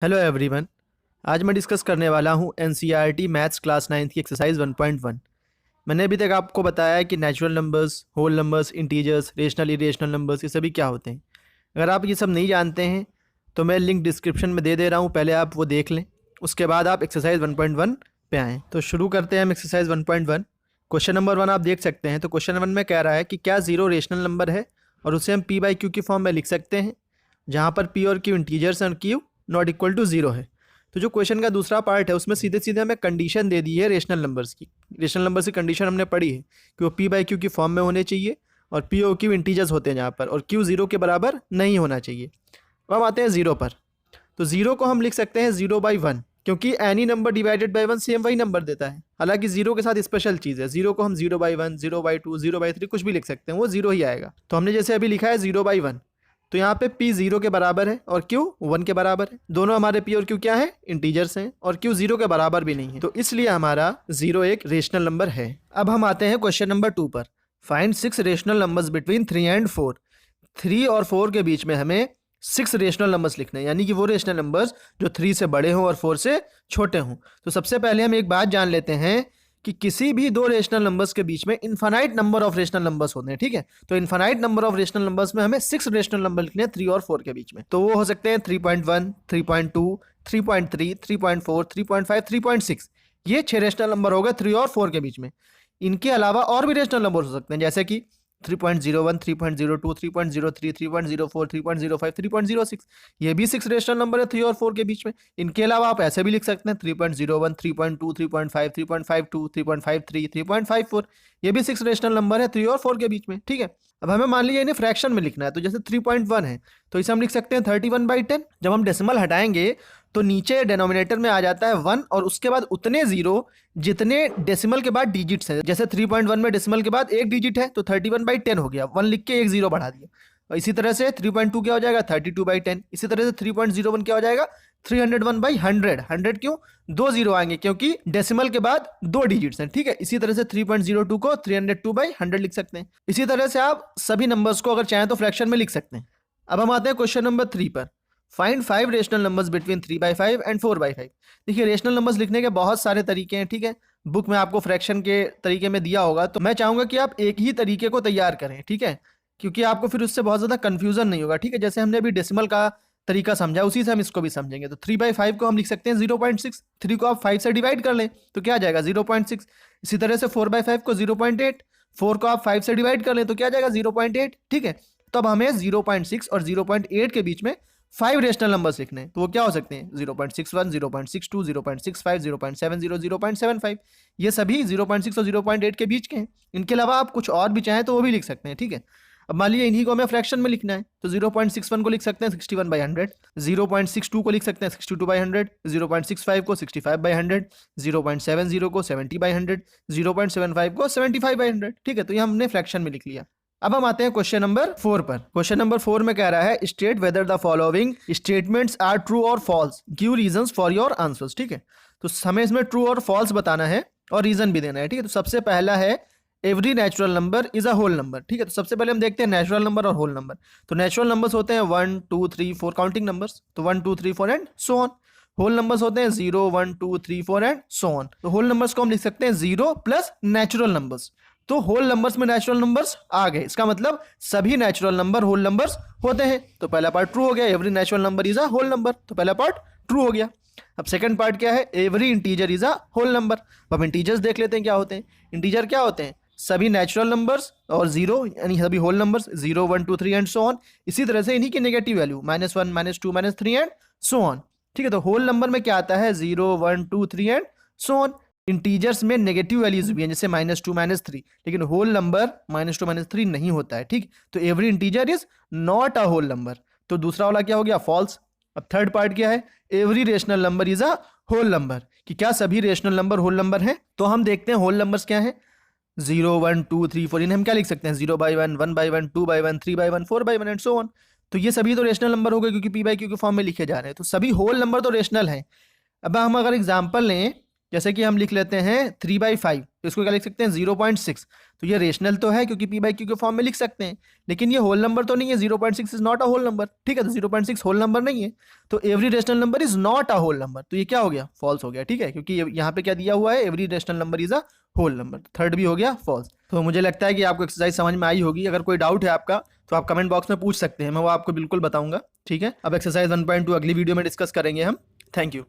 Hello everyone. आज मैं discuss करने वाला हूँ एनसीईआरटी मैथ्स क्लास 9 की एक्सरसाइज 1.1। मैंने अभी तक आपको बताया है कि natural numbers, whole numbers, integers, rational irrational numbers ये सभी क्या होते हैं। अगर आप ये सब नहीं जानते हैं तो मैं लिंक डिस्क्रिप्शन में दे दे रहा हूँ, पहले आप वो देख लें, उसके बाद आप एक्सरसाइज 1.1 पे आएँ। तो शुरू करते हैं हम एक्सरसाइज 1.1। क्वेश्चन नंबर 1 आप देख सकते हैं। तो क्वेश्चन 1 में कह रहा है कि क्या जीरो रेशनल नंबर है और उसे हम पी बाई क्यू की फॉर्म में लिख सकते हैं, जहाँ पर पी और क्यू इंटीजर्स और q not equal to zero है। तो जो क्वेश्चन का दूसरा पार्ट है उसमें सीधे सीधे हमें कंडीशन दे दी है रेशनल नंबर्स की। रेशनल नंबर्स की कंडीशन हमने पढ़ी है कि वो पी बाई क्यू की फॉर्म में होने चाहिए और पी और क्यू इंटीजर्स होते हैं जहाँ पर, और क्यू जीरो के बराबर नहीं होना चाहिए। अब हम आते हैं जीरो पर। तो जीरो को हम लिख सकते हैं जीरो बाई वन, क्योंकि any number divided by one same वही नंबर देता है। हालांकि जीरो के साथ स्पेशल चीज़ है, जीरो को हम zero by one, zero by two, zero by three कुछ भी लिख सकते हैं, वो जीरो ही आएगा। तो हमने जैसे अभी लिखा है जीरो बाई वन, तो यहाँ पे p जीरो के बराबर है और q वन के बराबर है। दोनों हमारे p और q क्या है, इंटीजर्स हैं, और q जीरो के बराबर भी नहीं है, तो इसलिए हमारा जीरो एक रेशनल नंबर है। अब हम आते हैं क्वेश्चन नंबर 2 पर। Find 6 rational numbers between 3 and 4। 3 और 4 के बीच में हमें 6 रेशनल नंबर्स लिखने हैं, यानी कि वो रेशनल नंबर्स जो 3 से बड़े हों और 4 से छोटे हों। तो सबसे पहले हम एक बात जान लेते हैं कि किसी भी दो रेशनल नंबर्स के बीच में infinite number of rational numbers होते हैं, ठीक है। तो infinite number of rational numbers में हमें 6 रेशनल नंबर लिखने हैं 3 और 4 के बीच में। तो वो हो सकते हैं 3.1, 3.2, 3.3, 3.4, 3.5, 3.6। ये 6 रेशनल नंबर हो गए 3 और 4 के बीच में। इनके अलावा और भी रेशनल नंबर हो सकते हैं, जैसे कि 3.01, 3.02, 3.03, 3.04, 3.05, 3.06। ये भी 6 रेशनल नंबर है 3 और 4 के बीच में। इनके अलावा आप ऐसे भी लिख सकते हैं 3.01, 3.2, 3.5, 3.52, 3.53, 3.54। ये भी 6 रेशनल नंबर है 3 और 4 के बीच में, ठीक है। अब हमें मान लीजिए इन्हें फ्रैक्शन में लिखना है, तो जैसे 3.1 है तो इसे हम लिख सकते हैं 31/10। जब हम डेसिमल हटाएंगे तो नीचे डिनोमिनेटर में आ जाता है 1 और उसके बाद उतने जीरो जितने डेसिमल के बाद डिजिट्स हैं। जैसे 3.1 में डेसिमल के बाद एक डिजिट है तो 31/10 हो गया, 1 लिख के एक जीरो बढ़ा दिया। और इसी तरह से 3.2 क्या हो जाएगा, 32/10। इसी तरह से 3.01 क्या हो जाएगा, 301/100। 100 क्यों, दो जीरो आएंगे क्योंकि डेसिमल के बाद दो डिजिट्स हैं, ठीक है। इसी तरह से 3.02 को 302/100 लिख सकते हैं। इसी तरह से आप सभी नंबर्स को अगर चाहें तो फ्रैक्शन में लिख सकते हैं। अब हम आते हैं क्वेश्चन नंबर 3 पर। Find 5 rational numbers between 3/5 and 4/5। देखिए रेशनल नंबर्स लिखने के बहुत सारे तरीके हैं, ठीक है। बुक में आपको फ्रैक्शन के तरीके में दिया होगा, तो मैं चाहूंगा कि आप एक ही तरीके को तैयार करें, ठीक है, क्योंकि आपको फिर उससे बहुत ज़्यादा कंफ्यूजन नहीं होगा, ठीक है। जैसे हमने अभी डेसिमल का तरीका समझा उसी से हम इसको भी समझेंगे। तो 3/5 को हम लिख सकते हैं 0.6। 3 को आप 5 से डिवाइड कर लें तो क्या आ जाएगा, 0.6। इसी तरह से 4/5 को 0.8। 4 को आप 5 से डिवाइड कर लें तो क्या आ जाएगा, 0.8, ठीक है। तब हमें 0.6 और 0.8 के बीच में 5 रेशनल नंबर्स लिखने हैं, तो वो क्या हो सकते हैं, 0.61, 0.62, 0.65, 0.70, 0.75। ये सभी 0.6 और 0.8 के बीच के हैं। इनके अलावा आप कुछ और भी चाहें तो वो भी लिख सकते हैं, ठीक है। अब मान लीजिए इन्हीं को हमें फ्रैक्शन में लिखना है, तो 0.61 को लिख सकते हैं 61/100, 0.62 को लिख सकते हैं 62/100, 0.65 को 65/100, 0.70 को 70/100, 0.75 को 75/100, ठीक है। तो ये हमने फ्रैक्शन में लिख लिया। अब हम आते हैं क्वेश्चन नंबर 4 पर। क्वेश्चन नंबर 4 में कह रहा है state whether the following statements are true और false, give reasons for your answers, ठीक है। तो हमें इसमें ट्रू और फॉल्स बताना है और रीजन भी देना है, ठीक है। तो सबसे पहला है every natural number is a whole number, ठीक है। तो सबसे पहले हम देखते हैं नेचुरल नंबर और होल नंबर। तो नेचुरल नंबर्स होते हैं 1 2 3 4 काउंटिंग नंबर्स, तो 1 2 3 4 and so on. Whole numbers होते हैं 0 1 2 3 4 एंड सो ऑन। तो होल नंबर्स को हम लिख सकते हैं 0 प्लस नेचुरल नंबर्स। तो होल नंबर्स में नेचुरल नंबर्स आ गए, इसका मतलब सभी नेचुरल नंबर होल नंबर्स होते हैं। तो पहला पार्ट ट्रू हो गया, every natural number is a whole number, तो पहला पार्ट ट्रू हो गया। अब सेकंड पार्ट क्या है, every integer is a whole number. अब इंटीजर्स देख लेते हैं क्या होते हैं। इंटीजर क्या होते हैं, सभी नेचुरल नंबर्स और जीरो, यानी सभी whole numbers 0 1 2 3 and so on. इसी तरह से इन्हीं की negative value -1 -2 -3 and so on, ठीक है। तो होल नंबर में क्या आता है, 0 1 2 3 एंड सो ऑन। इंटीजर्स में नेगेटिव वैल्यूज भी हैं, जैसे -2 -3, लेकिन होल नंबर -2 -3 नहीं होता है, ठीक। तो every integer is not a whole number. तो दूसरा वाला क्या हो गया, फॉल्स। अब थर्ड पार्ट क्या है, every rational number is a whole number, कि क्या सभी रेशनल नंबर होल नंबर हैं। तो हम देखते हैं होल नंबर्स क्या हैं, 0 1 2 3 4, इन्हें हम क्या लिख सकते हैं, 0/1, 1/1, 2/1, 3/1, 4/1 एंड सो ऑन। तो ये सभी तो रेशनल नंबर हो गए क्योंकि पी बाई क्यू के फॉर्म में लिखे जा रहे हैं, तो सभी होल नंबर तो रेशनल हैं। अब हम अगर एग्जाम्पल लें, जैसे कि हम लिख लेते हैं 3/5, तो इसको क्या लिख सकते हैं 0.6। तो ये रेशनल तो है क्योंकि पी बाई क्यू के फॉर्म में लिख सकते हैं, लेकिन ये होल नंबर तो नहीं है। 0.6 is not a whole number, ठीक है, तो 0.6 होल नंबर नहीं है, तो every rational number is not a whole number, तो ये क्या हो गया, फॉल्स हो गया, ठीक है, क्योंकि यहाँ पे क्या दिया हुआ है, every rational number is a whole number, third भी हो गया फॉल्स। तो मुझे लगता है कि आपको एक्सरसाइज समझ में आई होगी। अगर कोई डाउट है आपका तो आप कमेंट बॉक्स में पूछ सकते हैं, मैं वो आपको बिल्कुल बताऊंगा, ठीक है। अब एक्सरसाइज 1.2 अगली वीडियो में डिस्कस करेंगे हम। Thank you.